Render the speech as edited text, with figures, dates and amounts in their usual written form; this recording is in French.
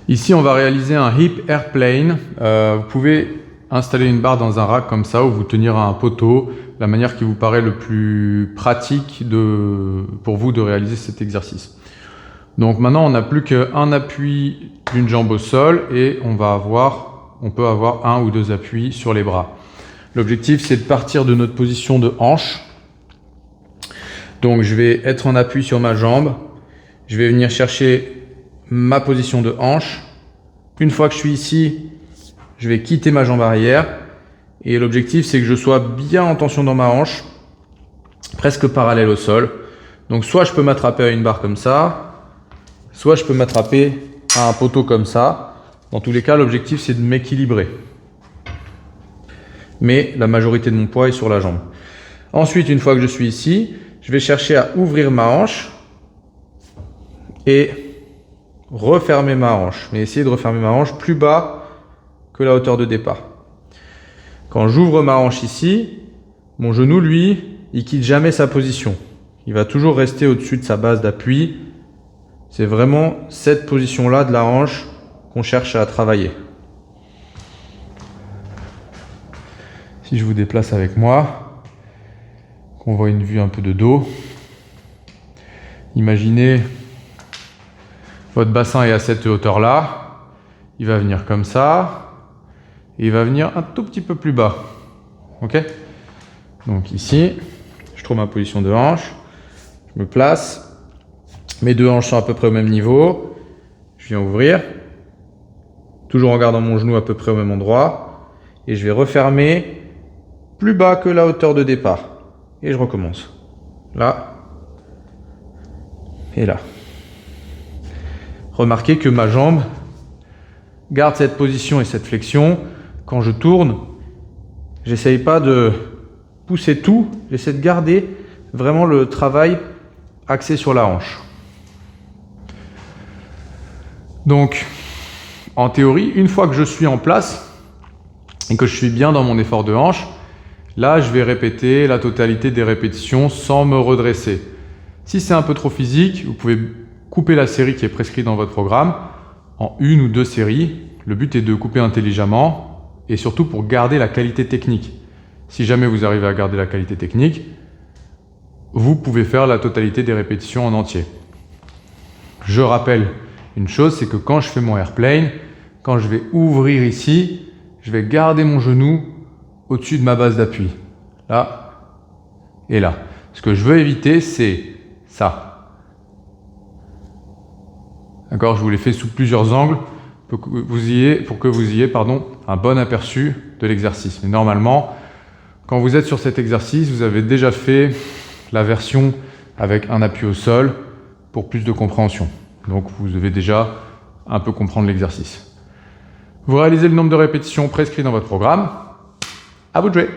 Ici, on va réaliser un hip airplane. Vous pouvez installer une barre dans un rack comme ça ou vous tenir à un poteau, la manière qui vous paraît le plus pratique pour vous de réaliser cet exercice. Donc maintenant, on n'a plus qu'un appui d'une jambe au sol et on peut avoir un ou deux appuis sur les bras. L'objectif, c'est de partir de notre position de hanche. Donc je vais être en appui sur ma jambe, je vais venir chercher ma position de hanche. Une fois que je suis ici, je vais quitter ma jambe arrière et l'objectif c'est que je sois bien en tension dans ma hanche, presque parallèle au sol. Donc soit je peux m'attraper à une barre comme ça, soit je peux m'attraper à un poteau comme ça. Dans tous les cas, l'objectif c'est de m'équilibrer. Mais la majorité de mon poids est sur la jambe. Ensuite, une fois que je suis ici, je vais chercher à ouvrir ma hanche et refermer ma hanche, mais essayer de refermer ma hanche plus bas que la hauteur de départ. Quand j'ouvre ma hanche ici, mon genou, lui, il quitte jamais sa position. Il va toujours rester au-dessus de sa base d'appui. C'est vraiment cette position-là de la hanche qu'on cherche à travailler. Si je vous déplace avec moi, qu'on voit une vue un peu de dos, imaginez votre bassin est à cette hauteur-là, il va venir comme ça, et il va venir un tout petit peu plus bas. Ok? Donc ici, je trouve ma position de hanche, je me place, mes deux hanches sont à peu près au même niveau, je viens ouvrir, toujours en gardant mon genou à peu près au même endroit, et je vais refermer plus bas que la hauteur de départ. Et je recommence. Là, et là. Remarquez que ma jambe garde cette position et cette flexion. Quand je tourne, j'essaye pas de pousser tout, j'essaie de garder vraiment le travail axé sur la hanche. Donc, en théorie, une fois que je suis en place et que je suis bien dans mon effort de hanche, là, je vais répéter la totalité des répétitions sans me redresser. Si c'est un peu trop physique, vous pouvez couper la série qui est prescrite dans votre programme en une ou deux séries. Le but est de couper intelligemment et surtout pour garder la qualité technique. Si jamais vous arrivez à garder la qualité technique, vous pouvez faire la totalité des répétitions en entier. Je rappelle une chose, c'est que quand je fais mon airplane, quand je vais ouvrir ici, je vais garder mon genou au-dessus de ma base d'appui. Là et là. Ce que je veux éviter, c'est ça. D'accord, je vous l'ai fait sous plusieurs angles pour que vous ayez un bon aperçu de l'exercice. Mais normalement, quand vous êtes sur cet exercice, vous avez déjà fait la version avec un appui au sol pour plus de compréhension. Donc vous devez déjà un peu comprendre l'exercice. Vous réalisez le nombre de répétitions prescrit dans votre programme. À vous de jouer!